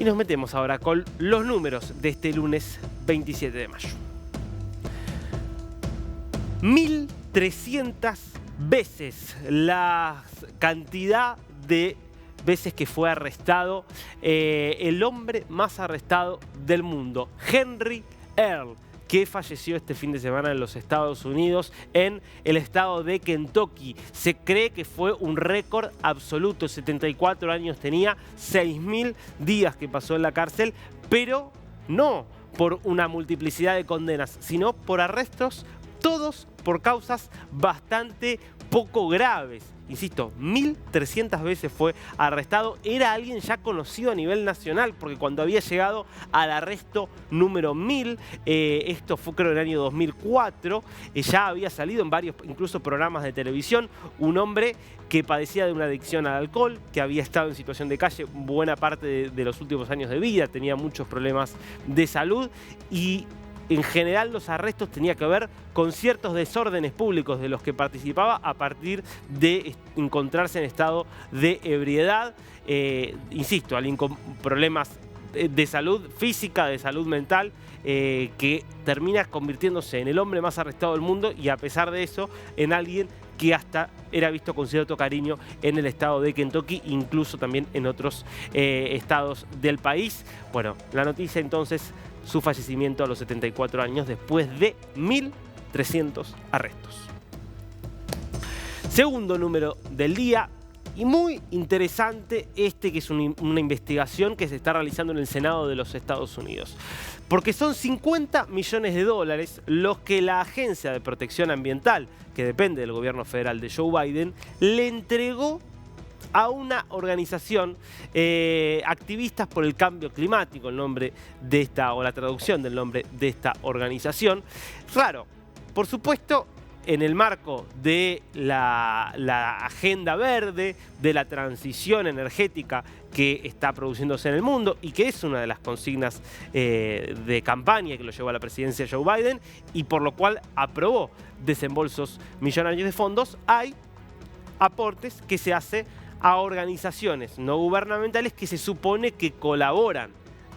Y nos metemos ahora con los números de este lunes 27 de mayo. 1.300 veces la cantidad de veces que fue arrestado el hombre más arrestado del mundo, Henry Earl, que falleció este fin de semana en los Estados Unidos, en el estado de Kentucky. Se cree que fue un récord absoluto, 74 años tenía, 6.000 días que pasó en la cárcel, pero no por una multiplicidad de condenas, sino por arrestos, todos por causas bastante poco graves. Insisto, 1.300 veces fue arrestado. Era alguien ya conocido a nivel nacional, porque cuando había llegado al arresto número 1000, esto fue creo en el año 2004, ya había salido en varios, incluso programas de televisión, un hombre que padecía de una adicción al alcohol, que había estado en situación de calle buena parte de los últimos años de vida, tenía muchos problemas de salud y en general los arrestos tenían que ver con ciertos desórdenes públicos de los que participaba a partir de encontrarse en estado de ebriedad, insisto, alguien con problemas de salud física, de salud mental, que termina convirtiéndose en el hombre más arrestado del mundo y a pesar de eso en alguien que hasta era visto con cierto cariño en el estado de Kentucky, incluso también en otros estados del país. Bueno, la noticia entonces, su fallecimiento a los 74 años después de 1.300 arrestos. Segundo número del día, y muy interesante que es una investigación que se está realizando en el Senado de los Estados Unidos. Porque son 50 millones de dólares los que la Agencia de Protección Ambiental, que depende del gobierno federal de Joe Biden, le entregó a una organización, Activistas por el Cambio Climático, el nombre de esta, o la traducción del nombre de esta organización. Raro, por supuesto, en el marco de la agenda verde, de la transición energética que está produciéndose en el mundo y que es una de las consignas de campaña que lo llevó a la presidencia Joe Biden y por lo cual aprobó desembolsos millonarios de fondos, hay aportes que se hacen a organizaciones no gubernamentales que se supone que colaboran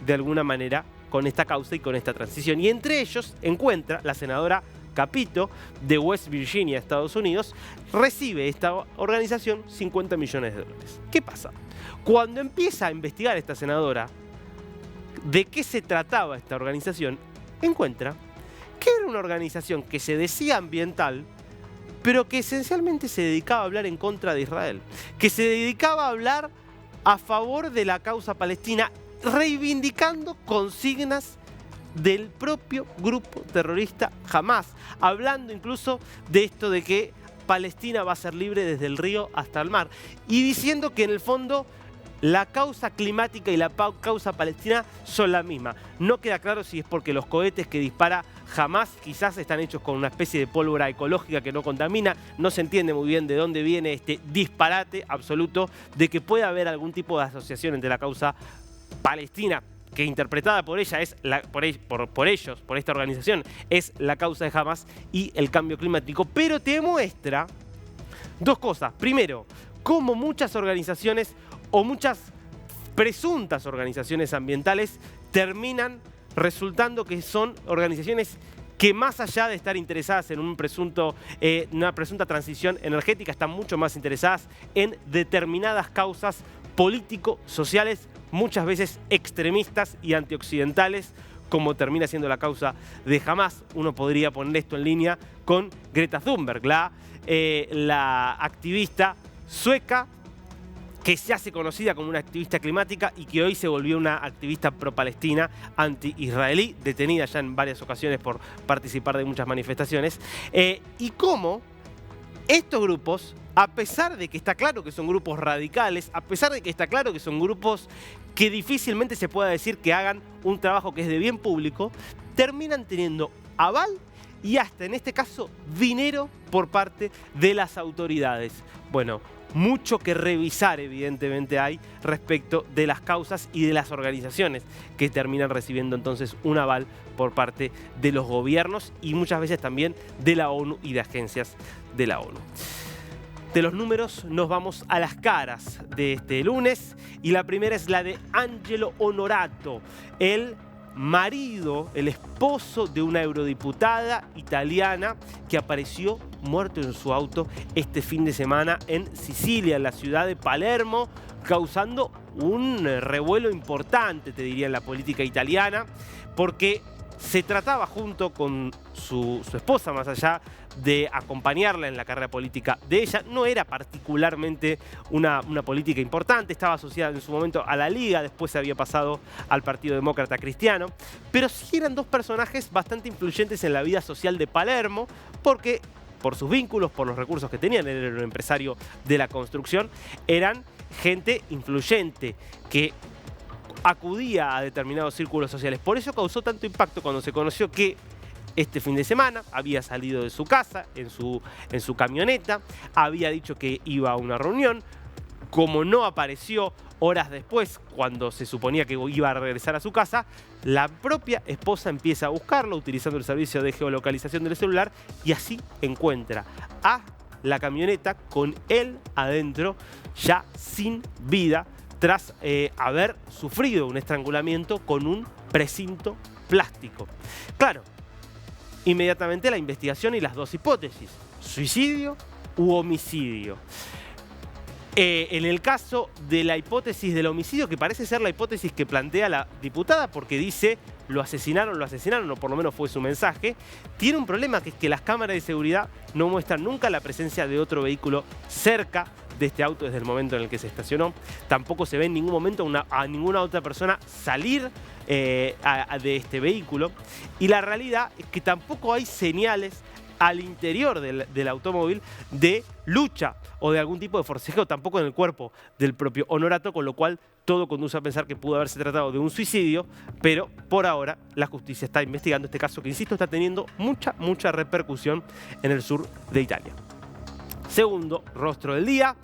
de alguna manera con esta causa y con esta transición. Y entre ellos encuentra la senadora Capito de West Virginia, Estados Unidos, recibe esta organización 50 millones de dólares. ¿Qué pasa? Cuando empieza a investigar esta senadora de qué se trataba esta organización, encuentra que era una organización que se decía ambiental, pero que esencialmente se dedicaba a hablar en contra de Israel, que se dedicaba a hablar a favor de la causa palestina, reivindicando consignas del propio grupo terrorista Hamás, hablando incluso de esto de que Palestina va a ser libre desde el río hasta el mar, y diciendo que en el fondo la causa climática y la causa palestina son la misma. No queda claro si es porque los cohetes que dispara Hamás quizás están hechos con una especie de pólvora ecológica que no contamina. No se entiende muy bien de dónde viene este disparate absoluto de que pueda haber algún tipo de asociación entre la causa palestina, que interpretada por ella es por esta organización, es la causa de Hamás, y el cambio climático. Pero te muestra dos cosas. Primero, cómo muchas organizaciones o muchas presuntas organizaciones ambientales terminan resultando que son organizaciones que más allá de estar interesadas en una presunta transición energética, están mucho más interesadas en determinadas causas político-sociales, muchas veces extremistas y antioccidentales, como termina siendo la causa de Hamás. Uno podría poner esto en línea con Greta Thunberg, la activista sueca que se hace conocida como una activista climática y que hoy se volvió una activista pro-palestina, anti-israelí, detenida ya en varias ocasiones por participar de muchas manifestaciones, y cómo estos grupos, a pesar de que está claro que son grupos radicales, a pesar de que está claro que son grupos que difícilmente se pueda decir que hagan un trabajo que es de bien público, terminan teniendo aval y hasta en este caso dinero por parte de las autoridades. Bueno, mucho que revisar evidentemente hay respecto de las causas y de las organizaciones que terminan recibiendo entonces un aval por parte de los gobiernos y muchas veces también de la ONU y de agencias de la ONU. De los números nos vamos a las caras de este lunes y la primera es la de Angelo Onorato, el marido, el esposo de una eurodiputada italiana que apareció muerto en su auto este fin de semana en Sicilia, en la ciudad de Palermo, causando un revuelo importante, te diría, en la política italiana, porque se trataba junto con su esposa, más allá de acompañarla en la carrera política de ella, no era particularmente una política importante, estaba asociada en su momento a la Liga, después se había pasado al Partido Demócrata Cristiano, pero sí eran dos personajes bastante influyentes en la vida social de Palermo, porque por sus vínculos, por los recursos que tenían, él era un empresario de la construcción, eran gente influyente que acudía a determinados círculos sociales. Por eso causó tanto impacto cuando se conoció que este fin de semana había salido de su casa en su camioneta, había dicho que iba a una reunión. Como no apareció horas después, cuando se suponía que iba a regresar a su casa, la propia esposa empieza a buscarlo utilizando el servicio de geolocalización del celular y así encuentra a la camioneta con él adentro, ya sin vida, tras haber sufrido un estrangulamiento con un precinto plástico. Claro, inmediatamente la investigación y las dos hipótesis: suicidio u homicidio. En el caso de la hipótesis del homicidio, que parece ser la hipótesis que plantea la diputada, porque dice lo asesinaron, o por lo menos fue su mensaje, tiene un problema, que es que las cámaras de seguridad no muestran nunca la presencia de otro vehículo cerca de este auto desde el momento en el que se estacionó. Tampoco se ve en ningún momento a ninguna otra persona salir de este vehículo. Y la realidad es que tampoco hay señales al interior del automóvil de lucha o de algún tipo de forcejeo, tampoco en el cuerpo del propio Onorato, con lo cual todo conduce a pensar que pudo haberse tratado de un suicidio, pero por ahora la justicia está investigando este caso que, insisto, está teniendo mucha repercusión en el sur de Italia. Segundo rostro del día,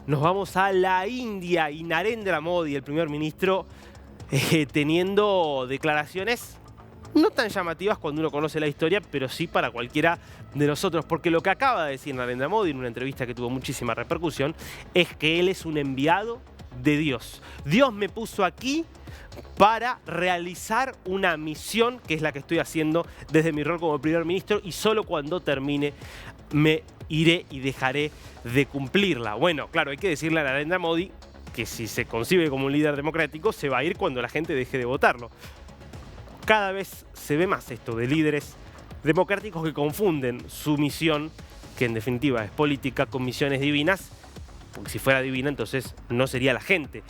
nos vamos a la India y Narendra Modi, el primer ministro, teniendo declaraciones no tan llamativas cuando uno conoce la historia, pero sí para cualquiera de nosotros, porque lo que acaba de decir Narendra Modi en una entrevista que tuvo muchísima repercusión es que él es un enviado de Dios. Dios me puso aquí para realizar una misión, que es la que estoy haciendo desde mi rol como primer ministro, y solo cuando termine me iré y dejaré de cumplirla. Bueno, claro, hay que decirle a Narendra Modi que si se concibe como un líder democrático, se va a ir cuando la gente deje de votarlo. Cada vez se ve más esto de líderes democráticos que confunden su misión, que en definitiva es política, con misiones divinas, porque si fuera divina entonces no sería la gente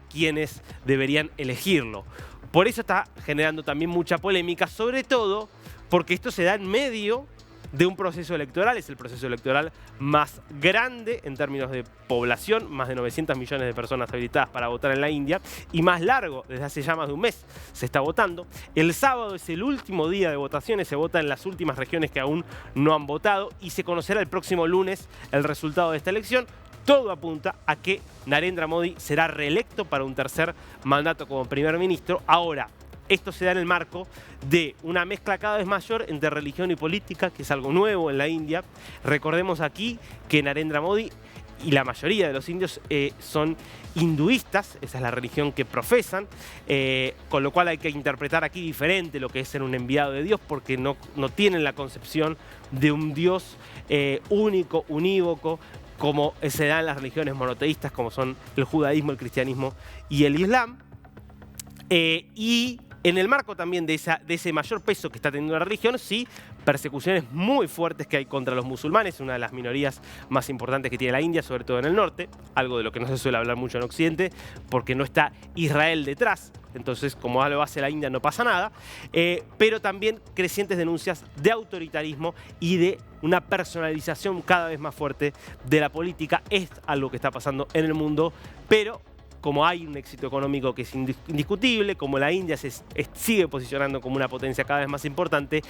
quienes deberían elegirlo. Por eso está generando también mucha polémica, sobre todo porque esto se da en medio de un proceso electoral. Es el proceso electoral más grande en términos de población, más de 900 millones de personas habilitadas para votar en la India, y más largo, desde hace ya más de un mes se está votando. El sábado es el último día de votaciones, se vota en las últimas regiones que aún no han votado y se conocerá el próximo lunes el resultado de esta elección. Todo apunta a que Narendra Modi será reelecto para un tercer mandato como primer ministro. Ahora, esto se da en el marco de una mezcla cada vez mayor entre religión y política, que es algo nuevo en la India. Recordemos aquí que Narendra Modi y la mayoría de los indios son hinduistas, esa es la religión que profesan, con lo cual hay que interpretar aquí diferente lo que es ser un enviado de Dios, porque no tienen la concepción de un Dios único, unívoco, como se da en las religiones monoteístas, como son el judaísmo, el cristianismo y el islam. Y en el marco también de ese mayor peso que está teniendo la religión, sí, persecuciones muy fuertes que hay contra los musulmanes, una de las minorías más importantes que tiene la India, sobre todo en el norte, algo de lo que no se suele hablar mucho en Occidente, porque no está Israel detrás. Entonces, como lo hace la India, no pasa nada, pero también crecientes denuncias de autoritarismo y de una personalización cada vez más fuerte de la política. Es algo que está pasando en el mundo, pero como hay un éxito económico que es indiscutible, como la India se sigue posicionando como una potencia cada vez más importante,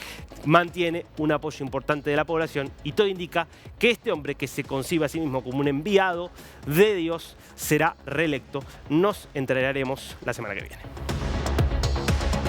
mantiene un apoyo importante de la población, y todo indica que este hombre, que se concibe a sí mismo como un enviado de Dios, será reelecto. Nos enteraremos la semana que viene.